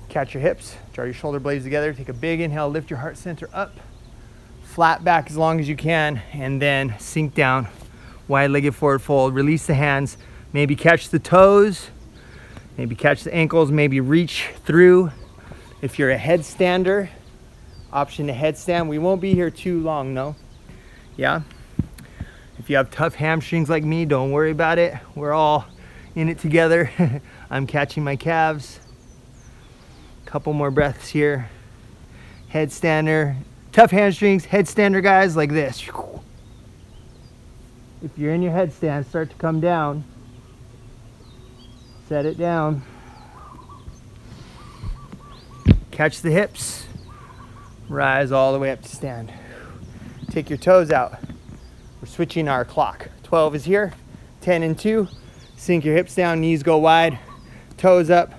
Catch your hips, draw your shoulder blades together, take a big inhale, lift your heart center up, flat back as long as you can, and then sink down, wide-legged forward fold. Release the hands, maybe catch the toes, maybe catch the ankles, maybe reach through. If you're a headstander, option to headstand. We won't be here too long, no? Yeah? If you have tough hamstrings like me, don't worry about it. We're all in it together. I'm catching my calves. Couple more breaths here. Headstander. Tough hamstrings, headstander guys, like this. If you're in your headstand, start to come down. Set it down. Catch the hips. Rise all the way up to stand. Take your toes out. We're switching our clock. 12 is here, 10 and 2. Sink your hips down, knees go wide, toes up,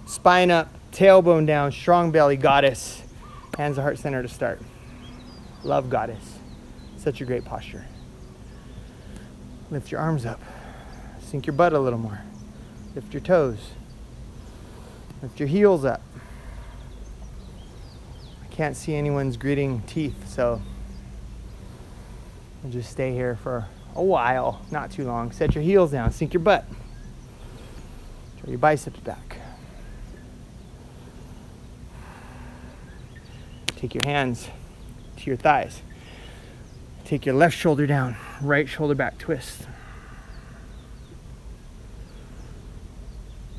spine up, tailbone down, strong belly, goddess. Hands to heart center to start. Love goddess. Such a great posture. Lift your arms up. Sink your butt a little more. Lift your toes. Lift your heels up. I can't see anyone's gritting teeth, so we'll just stay here for a while, not too long. Set your heels down, sink your butt. Draw your biceps back. Take your hands to your thighs. Take your left shoulder down, right shoulder back, twist.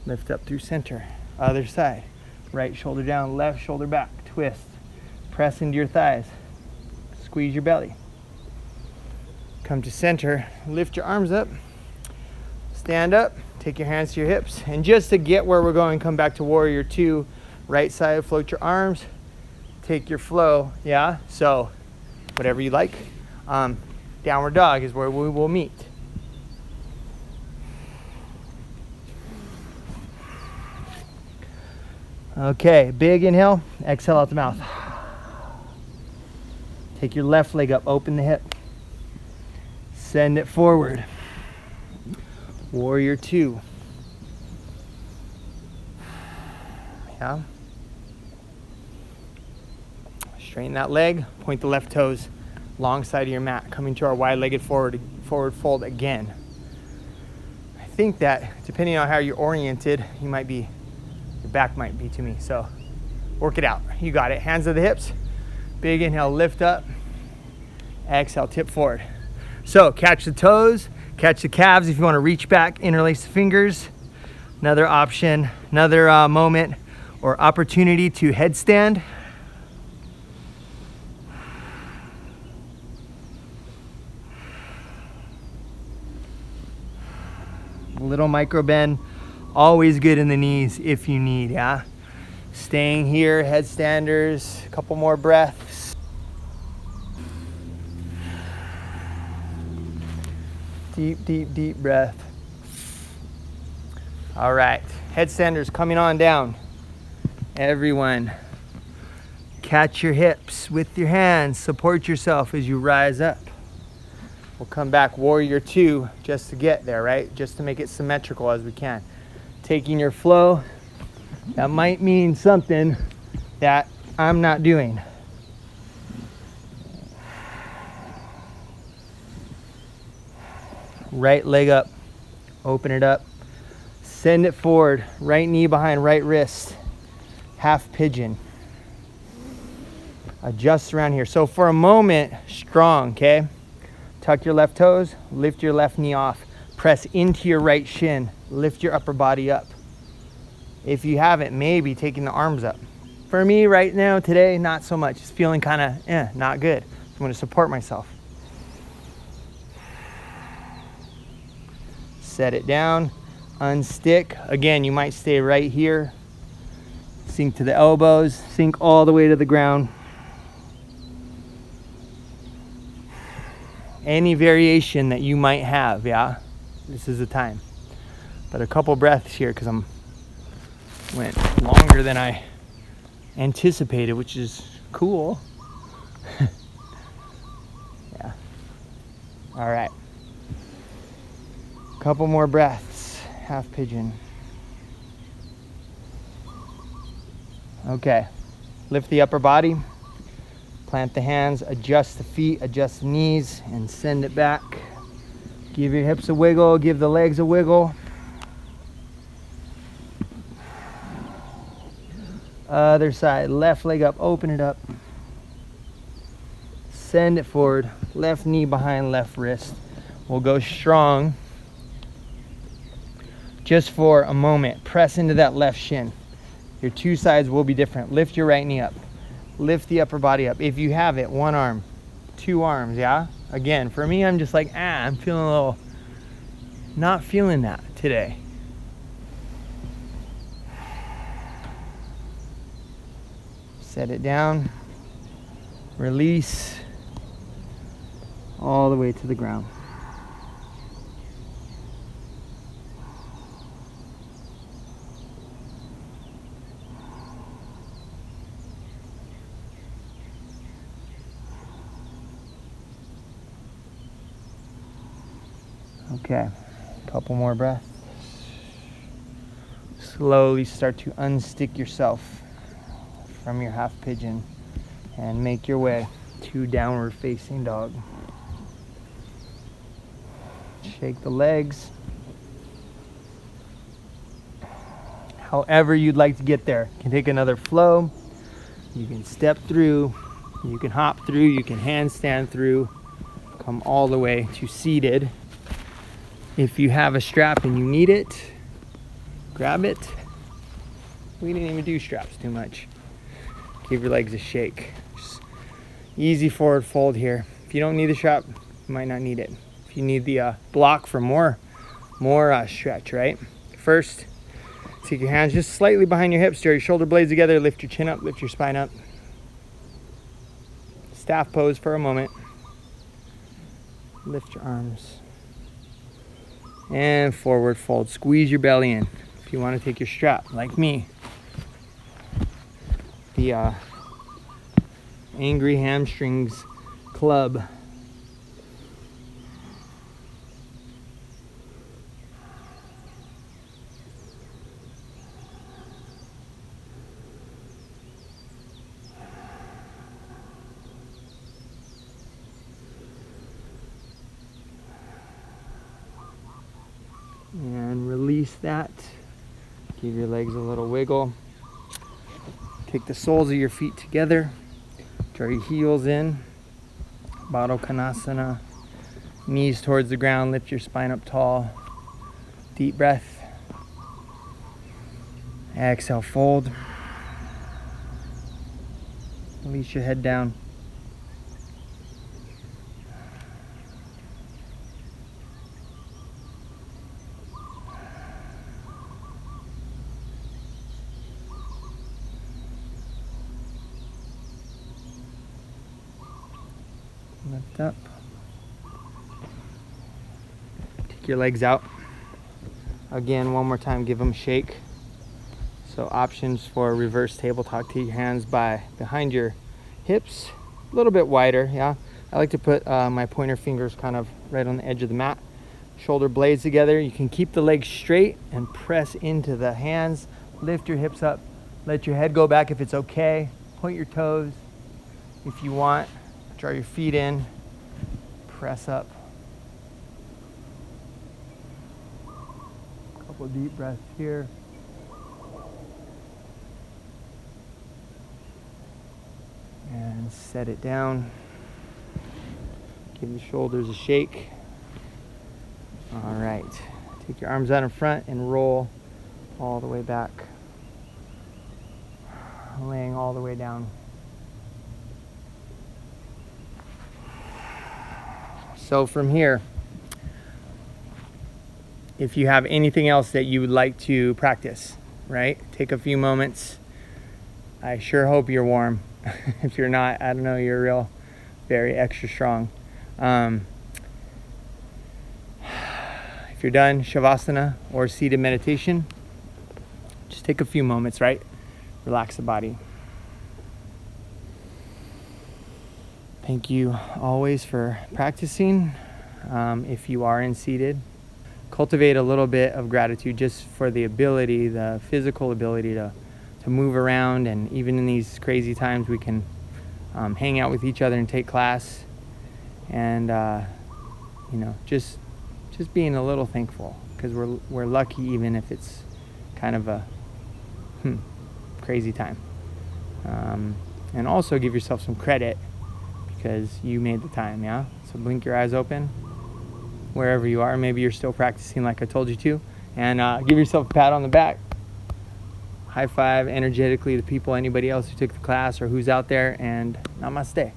Lift up through center, other side. Right shoulder down, left shoulder back, twist. Press into your thighs. Squeeze your belly. Come to center, lift your arms up, stand up, take your hands to your hips, and just to get where we're going, come back to warrior 2, right side, float your arms, take your flow, yeah? So whatever you like. Downward dog is where we will meet. Okay, big inhale, exhale out the mouth. Take your left leg up, open the hip. Send it forward. Warrior two. Yeah. Straighten that leg, point the left toes long side of your mat, coming to our wide-legged forward fold again. I think that depending on how you're oriented, your back might be to me, so work it out. You got it. Hands to the hips. Big inhale, lift up. Exhale, tip forward. So catch the toes, catch the calves if you want to reach back, interlace the fingers. Another option, another moment or opportunity to headstand. Little micro bend, always good in the knees if you need, yeah? Staying here, headstanders, a couple more breaths. Deep, deep, deep breath. All right, headstanders coming on down. Everyone, catch your hips with your hands, support yourself as you rise up. We'll come back warrior two just to get there, right? Just to make it symmetrical as we can. Taking your flow, that might mean something that I'm not doing. Right leg up, open it up, send it forward, right knee behind right wrist, half pigeon. Adjust around here. So for a moment, strong, okay? Tuck your left toes, lift your left knee off, press into your right shin, lift your upper body up. If you haven't, maybe taking the arms up. For me right now, today, not so much. It's feeling kind of, not good. I'm going to support myself. Set it down, unstick. Again, you might stay right here. Sink to the elbows, sink all the way to the ground. Any variation that you might have, yeah? This is the time. But a couple breaths here because went longer than I anticipated, which is cool. Yeah. All right. Couple more breaths. Half pigeon. Okay. Lift the upper body. Plant the hands, adjust the feet, adjust the knees, and send it back. Give your hips a wiggle, give the legs a wiggle. Other side, left leg up, open it up. Send it forward, left knee behind left wrist. We'll go strong. Just for a moment, press into that left shin. Your two sides will be different. Lift your right knee up. Lift the upper body up. If you have it, one arm, two arms, yeah? Again, for me, I'm just like, I'm feeling a little, not feeling that today. Set it down, release, all the way to the ground. Okay, a couple more breaths. Slowly start to unstick yourself from your half pigeon and make your way to downward facing dog. Shake the legs. However you'd like to get there. You can take another flow. You can step through. You can hop through. You can handstand through. Come all the way to seated. If you have a strap and you need it, grab it. We didn't even do straps too much. Give your legs a shake. Just easy forward fold here. If you don't need the strap, you might not need it. If you need the block for more stretch, right? First, take your hands just slightly behind your hips, draw your shoulder blades together, lift your chin up, lift your spine up. staff pose for a moment. Lift your arms. And forward fold. Squeeze your belly in. If you want to take your strap, like me. The Angry Hamstrings Club. And release that. Give your legs a little wiggle. Take the soles of your feet together. Draw your heels in. Baddha Konasana. Knees towards the ground. Lift your spine up tall. Deep breath. Exhale, fold. Release your head down. Lift up. Take your legs out. Again, one more time, give them a shake. So options for reverse tabletop. Take your hands behind your hips, a little bit wider, yeah. I like to put my pointer fingers kind of right on the edge of the mat. Shoulder blades together. You can keep the legs straight and press into the hands. Lift your hips up. Let your head go back if it's okay. Point your toes if you want. Draw your feet in, press up. Couple deep breaths here. And set it down. Give the shoulders a shake. All right, take your arms out in front and roll all the way back. Laying all the way down. So from here, if you have anything else that you would like to practice, right? Take a few moments. I sure hope you're warm. If you're not, I don't know, you're very extra strong. If you're done, Shavasana or seated meditation, just take a few moments, right? Relax the body. Thank you always for practicing. If you are in seated, cultivate a little bit of gratitude just for the ability, the physical ability to move around, and even in these crazy times we can hang out with each other and take class, and you know, just being a little thankful, because we're lucky even if it's kind of a crazy time. And also give yourself some credit because you made the time, yeah? So blink your eyes open wherever you are. Maybe you're still practicing like I told you to, and give yourself a pat on the back. High five energetically to people, anybody else who took the class or who's out there, and namaste.